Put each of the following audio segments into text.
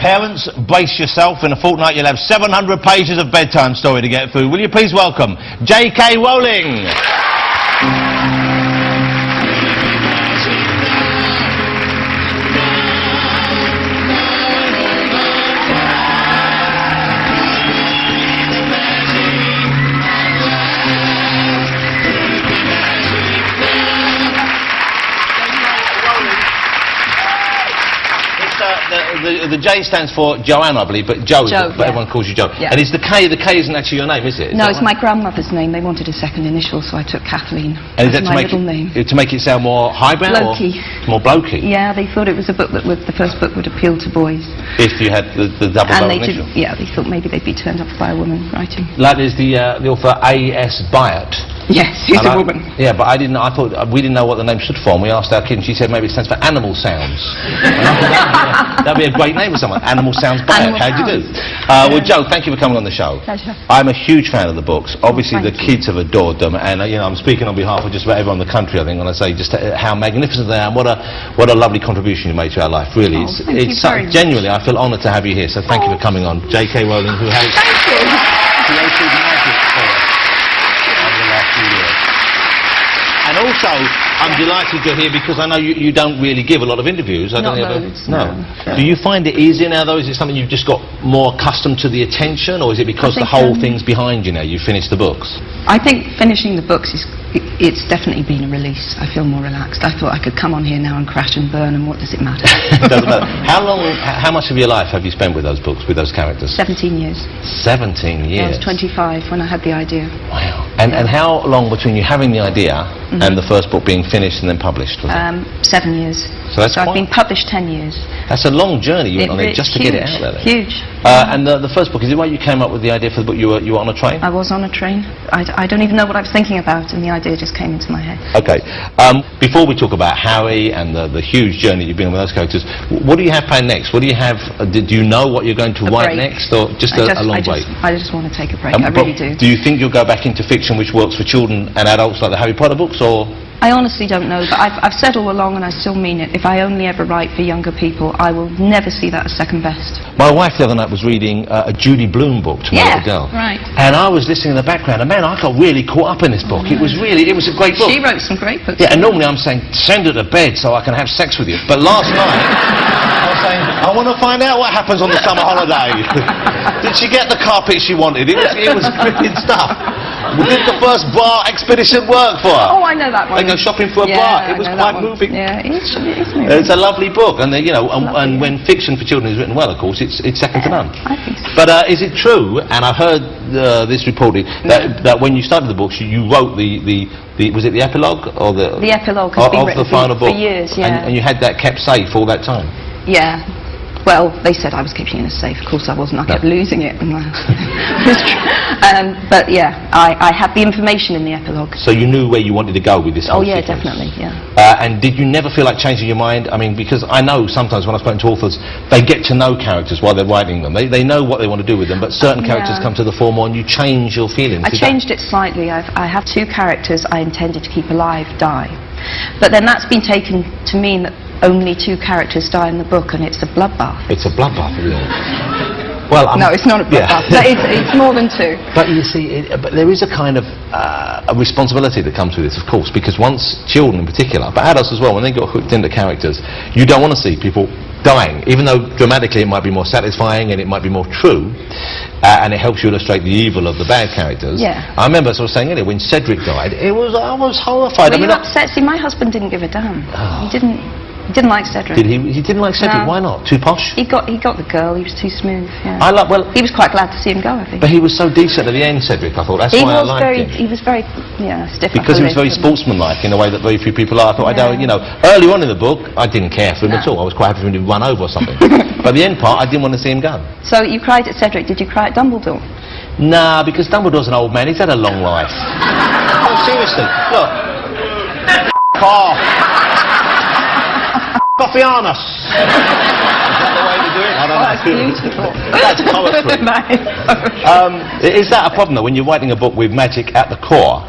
Parents, brace yourself. In a fortnight you'll have 700 pages of bedtime story to get through. Will you please welcome J.K. Rowling? The J stands for Joanne, I believe, but Joe, but everyone calls you Joe. Yeah. And it's the K isn't actually your name, is it? No, it's my grandmother's name. They wanted a second initial, so I took Kathleen. And is that my middle name. To make it sound more highbrow? Blokey. Or more blokey? Yeah, they thought it was a book that the first book would appeal to boys. If you had the double barrel initial? Yeah, they thought maybe they'd be turned off by a woman writing. That is the author A.S. Byatt. Yes, he's a woman. Yeah, but I thought we didn't know what the name stood for, and we asked our kid, and she said maybe it stands for Animal Sounds. And I thought that'd be a great name for someone. Animal Sounds Byatt. How'd you do? Well, Joe, thank you for coming on the show. Pleasure. I'm a huge fan of the books. Obviously, the kids have adored them, and you know, I'm speaking on behalf of just about everyone in the country, I think, when I say just how magnificent they are, and what a lovely contribution you made to our life. Really, it's genuinely, I feel honoured to have you here. So thank you for coming on, J.K. Rowling, who has created magic for us over the last few years. And also, I'm delighted you're here because I know you don't really give a lot of interviews. Not loads, no. Do you find it easier now, though? Is it something you've just got more accustomed to the attention, or is it because the whole thing's behind you now? You finished the books. I think finishing the books it's definitely been a release. I feel more relaxed. I thought I could come on here now and crash and burn, and what does it matter? It doesn't matter. How much of your life have you spent with those books, with those characters? 17 years. 17 years. I was 25 when I had the idea. Wow. And how long between you having the idea and the first book being finished and then published? 7 years. So I've been published 10 years. That's a long journey you went on there just to get it out there. Huge. And the first book, is it why you came up with the idea for the book? You were on a train? I was on a train. I don't even know what I was thinking about, and the idea just came into my head. Okay. Before we talk about Harry and the huge journey you've been on with those characters, what do you have planned next? What do you have? Do you know what you're going to write next, or just a long break? I just want to take a break. I really do. Do you think you'll go back into fiction, which works for children and adults, like the Harry Potter books, or? I honestly don't know, but I've said all along, and I still mean it, if I only ever write for younger people, I will never see that as second best. My wife the other night was reading a Judy Blume book to my little girl. Right. And I was listening in the background, and man, I got really caught up in this book. It was a great book. She wrote some great books. Yeah, and normally I'm saying, send her to bed so I can have sex with you. But last night, I was saying, I want to find out what happens on the summer holiday. Did she get the carpet she wanted? It was brilliant stuff. Did the first bar expedition work for her? Oh, I know that one. They go shopping for a bar. It was quite moving. Yeah, it's moving. It's a lovely book, and you know, and when fiction for children is written well, of course, it's second to none. I think so. But is it true? And I've heard this reported that when you started the books, you wrote was it the epilogue or the epilogue has been written the final book for years? Yeah. And you had that kept safe all that time. Yeah. Well, they said I was keeping it in a safe. Of course I wasn't. I kept losing it. But yeah, I had the information in the epilogue. So you knew where you wanted to go with this whole sequence. Definitely, yeah. And did you never feel like changing your mind? I mean, because I know sometimes when I've spoken to authors, they get to know characters while they're writing them. They know what they want to do with them, but certain characters come to the fore more and you change your feelings. I changed it slightly. I have 2 characters I intended to keep alive die. But then that's been taken to mean that only 2 characters die in the book, and it's a bloodbath. It's a bloodbath, isn't it? Well, no, it's not a bloodbath. It's more than 2. But you see, but there is a kind of a responsibility that comes with this, of course, because once children in particular, but adults as well, when they get hooked into characters, you don't want to see people dying, even though dramatically it might be more satisfying and it might be more true, and it helps you illustrate the evil of the bad characters. Yeah. I remember sort of saying earlier, when Cedric died, I was horrified. Well, upset. See, my husband didn't give a damn. Oh. He didn't like Cedric. Did he? He didn't like Cedric. No. Why not? Too posh? He got the girl. He was too smooth. Yeah. Well, he was quite glad to see him go, I think. But he was so decent at the end, Cedric. I thought that's why I liked him. He was very stiff. Because he was very sportsmanlike in a way that very few people are. I thought early on in the book I didn't care for him at all. I was quite happy for him to run over or something. But the end part, I didn't want to see him go. So you cried at Cedric. Did you cry at Dumbledore? Nah, because Dumbledore's an old man. He's had a long life. Oh, seriously. Look. Coffeeanus. Is that the way to do it? I don't know. That's beautiful. That's poetry. Is that a problem though when you're writing a book with magic at the core?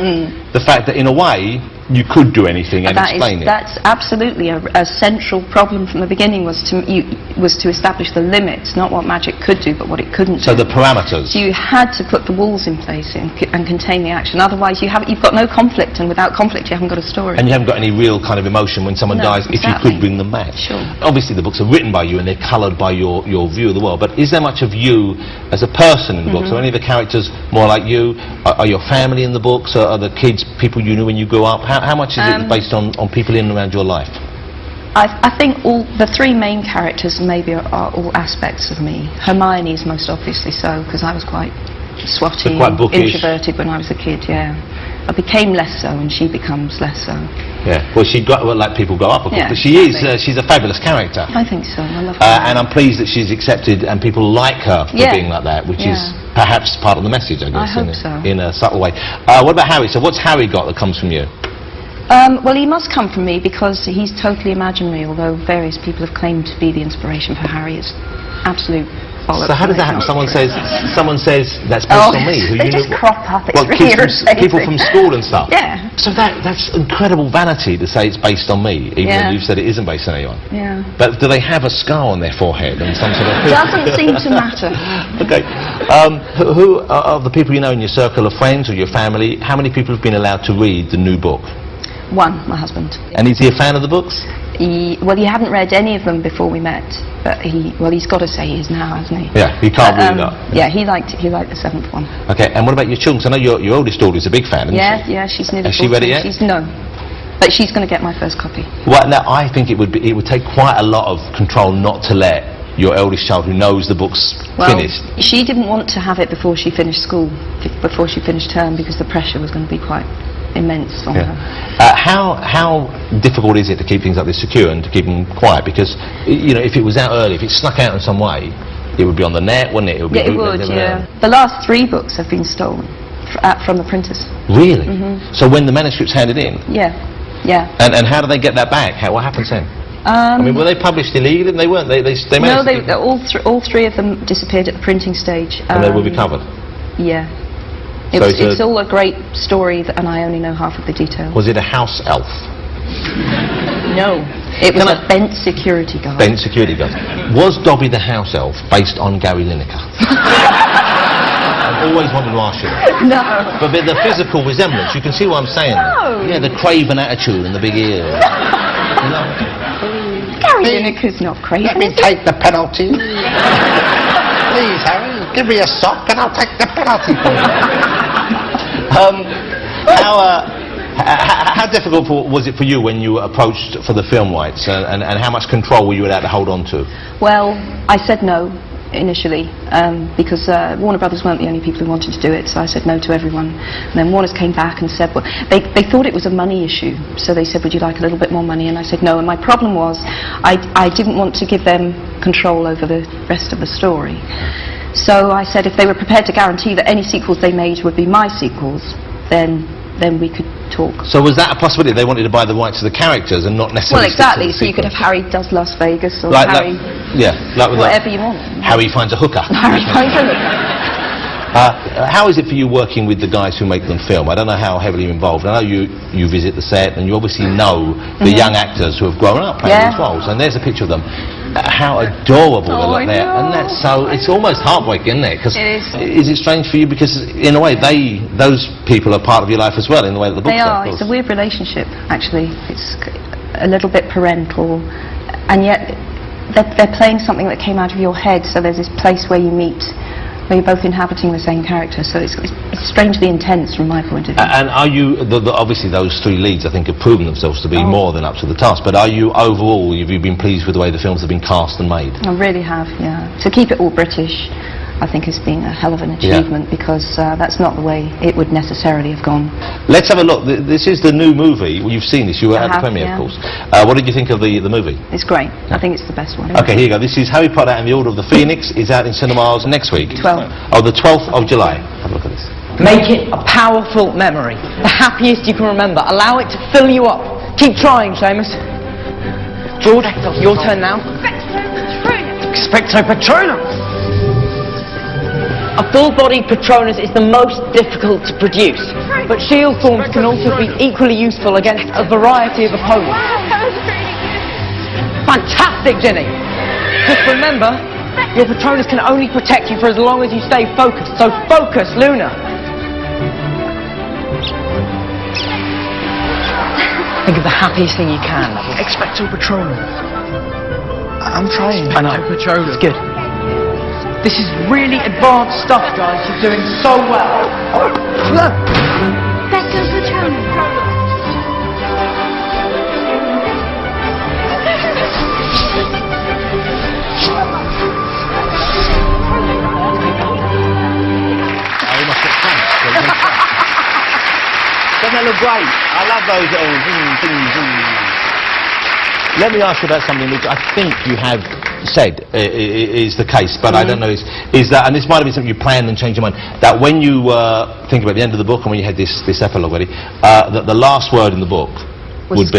The fact that in a way you could do anything and explain it. That's absolutely a central problem from the beginning, was to establish the limits, not what magic could do, but what it couldn't do. So the parameters. So you had to put the walls in place and contain the action. Otherwise, you've got no conflict, and without conflict, you haven't got a story. And you haven't got any real kind of emotion when someone dies, if you could bring them back. Sure. Obviously, the books are written by you and they're coloured by your view of the world. But is there much of you as a person in the books? Are any of the characters more like you? Are your family in the books? Are the kids people you knew when you grew up? How much is it based on people in and around your life? I think all the three main characters maybe are all aspects of me. Hermione is most obviously so, because I was quite swotty, quite bookish, introverted when I was a kid. Yeah, I became less so, and she becomes less so. Yeah, well, like people grow up, of course, but she's a fabulous character. I think so. I love her. And I'm pleased that she's accepted and people like her for being like that, which is perhaps part of the message, I guess, in a subtle way. What about Harry? So what's Harry got that comes from you? Well, he must come from me because he's totally imaginary, although various people have claimed to be the inspiration for Harry. It's absolute bollocks. So how does that happen? Someone says that's based on me. They just crop up. It's really irritating. People from school and stuff. Yeah. So that's incredible vanity to say it's based on me, even though you've said it isn't based on anyone. Yeah. But do they have a scar on their forehead and some sort of? Doesn't seem to matter. Okay. Who of the people you know in your circle of friends or your family? How many people have been allowed to read the new book? One, my husband. And is he a fan of the books? He hadn't read any of them before we met, but he's got to say he is now, hasn't he? Yeah, he can't read that. Yeah, he liked the seventh one. Okay, and what about your children? I know your oldest daughter is a big fan, isn't she? Yeah, she's nearly 14. Has she read it yet? No, but she's going to get my first copy. Well, now I think it would take quite a lot of control not to let your eldest child, who knows the book's finished. She didn't want to have it before she finished school, before she finished term, because the pressure was going to be quite immense on her. How difficult is it to keep things like this secure and to keep them quiet? Because if it was out early, if it snuck out in some way, it would be on the net, wouldn't it? It would. The last 3 books have been stolen from the printers. Really? So when the manuscript's handed in? Yeah. And how do they get that back? What happens then? I mean, were they published illegally? They weren't. They managed. No, all three of them disappeared at the printing stage. And they will be covered. Yeah. It's all a great story, and I only know half of the details. Was it a house elf? No, it was a bent security guard. Bent security guard. Was Dobby the house elf based on Gary Lineker? I've always wanted to ask you that. No. But the physical resemblance, you can see what I'm saying. No. Yeah, the craven attitude and the big ears. Gary Lineker's not crazy. Let me take the penalty. Please, Harry, give me a sock and I'll take the penalty for you. How difficult was it for you when you were approached for the film rights, and how much control were you allowed to hold on to? Well, I said no initially, because Warner Brothers weren't the only people who wanted to do it, so I said no to everyone. And then Warner's came back and said, well, they thought it was a money issue, so they said, would you like a little bit more money? And I said no, and my problem was I didn't want to give them control over the rest of the story. So I said if they were prepared to guarantee that any sequels they made would be my sequels, then we could talk. So was that a possibility? They wanted to buy the rights to the characters and not necessarily. Well, exactly. So you could have Harry Does Las Vegas, or Harry. Whatever you want. Harry Finds a Hooker. Harry Finds a Hooker. How is it for you working with the guys who make them film? I don't know how heavily you're involved. I know you visit the set and you obviously know the young actors who have grown up playing these roles. And there's a picture of them. How adorable they look there, and that's it's almost heartbreaking, isn't it? Because is it strange for you? Because in a way, those people are part of your life as well, in the way that the books are. It's a weird relationship, actually. It's a little bit parental, and yet they're playing something that came out of your head. So there's this place where you meet, where you're both inhabiting the same character. So it's strangely intense from my point of view. And are you obviously those 3 leads, I think, have proven themselves to be more than up to the task. But are you overall? Have you been pleased with the way the films have been cast and made? I really have. Yeah. To keep it all British, I think has been a hell of an achievement, because that's not the way it would necessarily have gone. Let's have a look. This is the new movie. Well, you've seen this. You were at the premiere, of course. What did you think of the movie? It's great. I think it's the best one. Okay, here you go. This is Harry Potter and the Order of the Phoenix. Is out in cinemas next week. 12th. Oh, the 12th of July. Have a look at this. Make it a powerful memory. The happiest you can remember. Allow it to fill you up. Keep trying, Seamus. George, your turn now. Expecto Patronum. A A full-bodied Patronus is the most difficult to produce, but shield forms can also be equally useful against a variety of opponents. Fantastic, Ginny! Just remember, your Patronus can only protect you for as long as you stay focused, so focus, Luna! Think of the happiest thing you can. Expecto Patronum. I'm trying. I know. Patronum. It's good. This is really advanced stuff, guys. You're doing so well. Expecto Patronum. Doesn't that look great? I love those little things. Let me ask you about something which I think you have said is the case, but I don't know, is that, and this might have been something you planned and changed your mind, that when you think about the end of the book and when you had this epilogue already, that the last word in the book was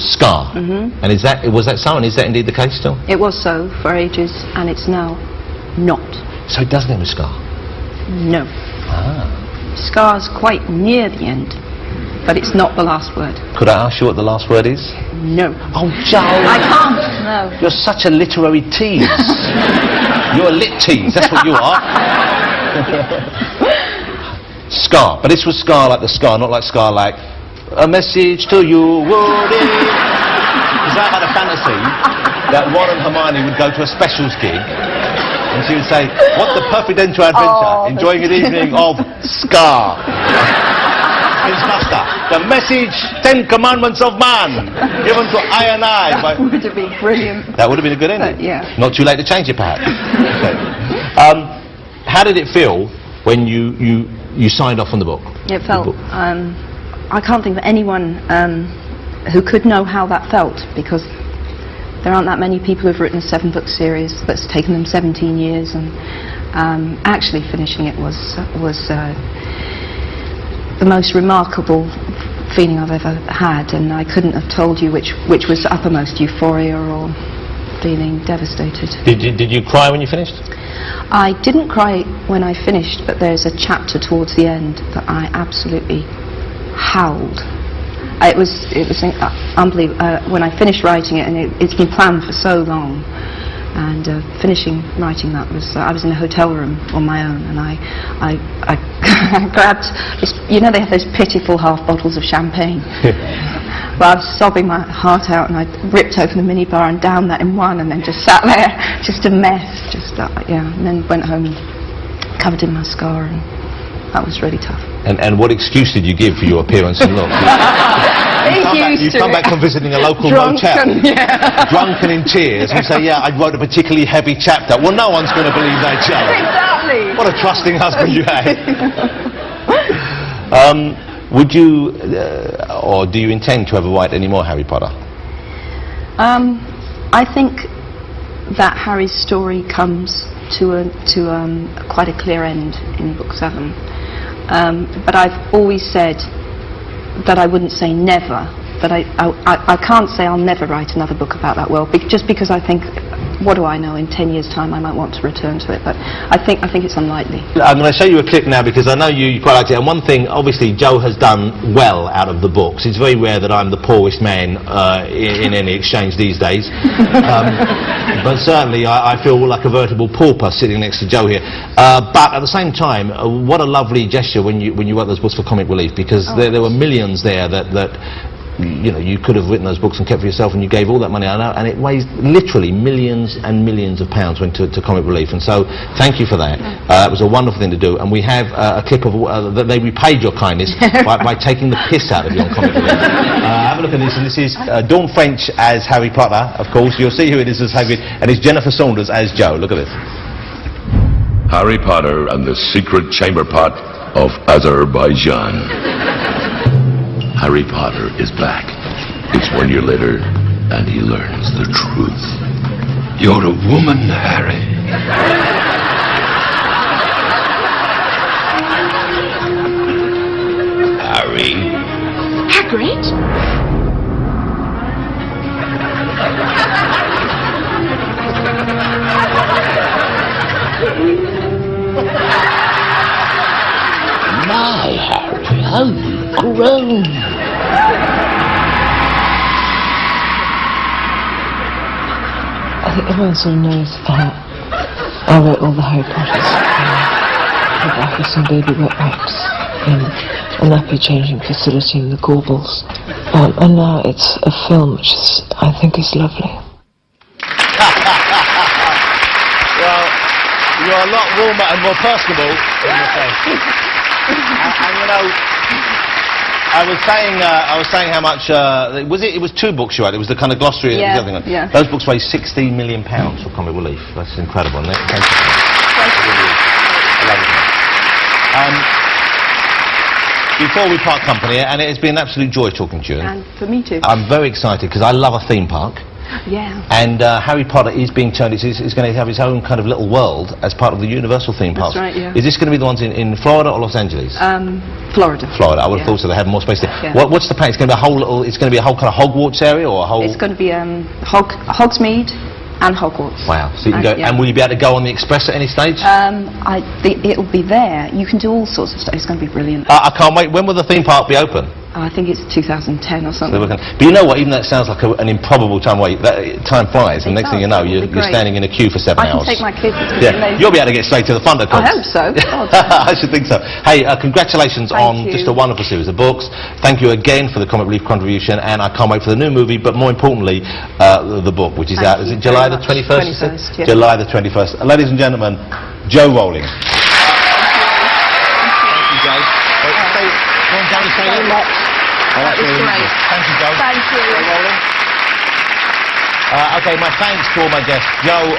scar. And was that so, and is that indeed the case still? It was so for ages, and it's now not. So it doesn't end with scar? No. Scar's quite near the end, but it's not the last word. Could I ask you what the last word is? No. Oh, Joe! I can't, no. You're such a literary tease. You're a lit tease, that's what you are. Scar, but this was Scar like the Scar, not like Scar like a message to you, Woody. Because I had a fantasy that Ron and Hermione would go to a specials gig and she would say, what the perfect end to our adventure, enjoying an evening of Scar. Master, the message, 10 commandments of man, given to I and I. That would have been brilliant. That would have been a good ending. Yeah. Not too late to change it, perhaps. Okay. How did it feel when you signed off on the book? It felt, I can't think of anyone who could know how that felt, because there aren't that many people who've written a 7-book series that's taken them 17 years, and actually finishing it was the most remarkable feeling I've ever had, and I couldn't have told you which was uppermost, euphoria or feeling devastated. Did you cry when you finished? I didn't cry when I finished, but there's a chapter towards the end that I absolutely howled. It was unbelievable. When I finished writing it, and it's been planned for so long, and finishing writing that was, I was in a hotel room on my own, and I grabbed this, you know, they have those pitiful half bottles of champagne. Well, I was sobbing my heart out, and I ripped open the minibar and downed that in one, and then just sat there, just a mess, and then went home covered in mascara, and that was really tough. And what excuse did you give for your appearance and look? You come back from visiting a local motel, drunk and in tears, and say, yeah, I wrote a particularly heavy chapter. Well, no one's going to believe that, Joe. Exactly. What a trusting husband you had. Would you, or do you intend to ever write any more Harry Potter? I think that Harry's story comes to quite a clear end in book 7. But I've always said that I wouldn't say never, but I can't say I'll never write another book about that world, just because I think, what do I know, in 10 years' time I might want to return to it, but I think it's unlikely. I'm going to show you a clip now, because I know you quite liked it, and one thing, obviously, Joe has done well out of the books. It's very rare that I'm the poorest man in any exchange these days, but certainly I feel like a veritable pauper sitting next to Joe here. But at the same time, what a lovely gesture when you wrote those books for Comic Relief, because there were millions there that you know, you could have written those books and kept for yourself, and you gave all that money out, and it weighs literally millions and millions of pounds went to Comic Relief, and so thank you for that. It was a wonderful thing to do, and we have a clip of that they repaid your kindness by taking the piss out of you on Comic Relief. Have a look at this, and this is Dawn French as Harry Potter, of course. You'll see who it is as Hagrid, and it's Jennifer Saunders as Joe. Look at this. Harry Potter and the Secret Chamber Pot of Azerbaijan. Harry Potter is back. It's 1 year later, and he learns the truth. You're a woman, Harry. Harry. Hagrid? grown. I think everyone sort of knows that I wrote all the Harry Potters, the Bacchus and Baby Wetbacks, a nappy changing facility in the Gaubles, and now it's a film which is, I think is lovely. Well, you're a lot warmer and more personable in your face. And you know, I was saying how much it was 2 books you had. It was the kind of glossary and the other thing. Yeah. Those books raised £16 million for Comic Relief. That's incredible, isn't it? Thank you. I love it. Before we part company, and it has been an absolute joy talking to you. And for me too. I'm very excited because I love a theme park. Yeah. And Harry Potter is being turned, it's going to have its own kind of little world as part of the Universal theme park. That's right, yeah. Is this going to be the ones in Florida or Los Angeles? Florida. Florida. I would have thought so. They have more space there. Yeah. What's the plan? It's going to be a whole little. It's going to be a whole kind of Hogwarts area or a whole. It's going to be Hogsmeade and Hogwarts. Wow. So you can go. Yeah. And will you be able to go on the express at any stage? It'll be there. You can do all sorts of stuff. It's going to be brilliant. I can't wait. When will the theme park be open? I think it's 2010 or something. But you know what? Even though it sounds like an improbable time wait, time flies, and next thing you know, you're standing in a queue for 7 hours. I can take my kids. You'll be able to get straight to the Thunder I hope so. I should think so. Hey, congratulations on just a wonderful series of books. Thank you again for the Comic Relief contribution, and I can't wait for the new movie, but more importantly, the book, which is out. Is it July the 21st? 21st, yeah. July the 21st. Ladies and gentlemen, Jo Rowling. Thank you, Jo. Say much. That was great. Thank you, Jo. Thank you. Jo Rowling. Okay, my thanks to all my guests. Jo,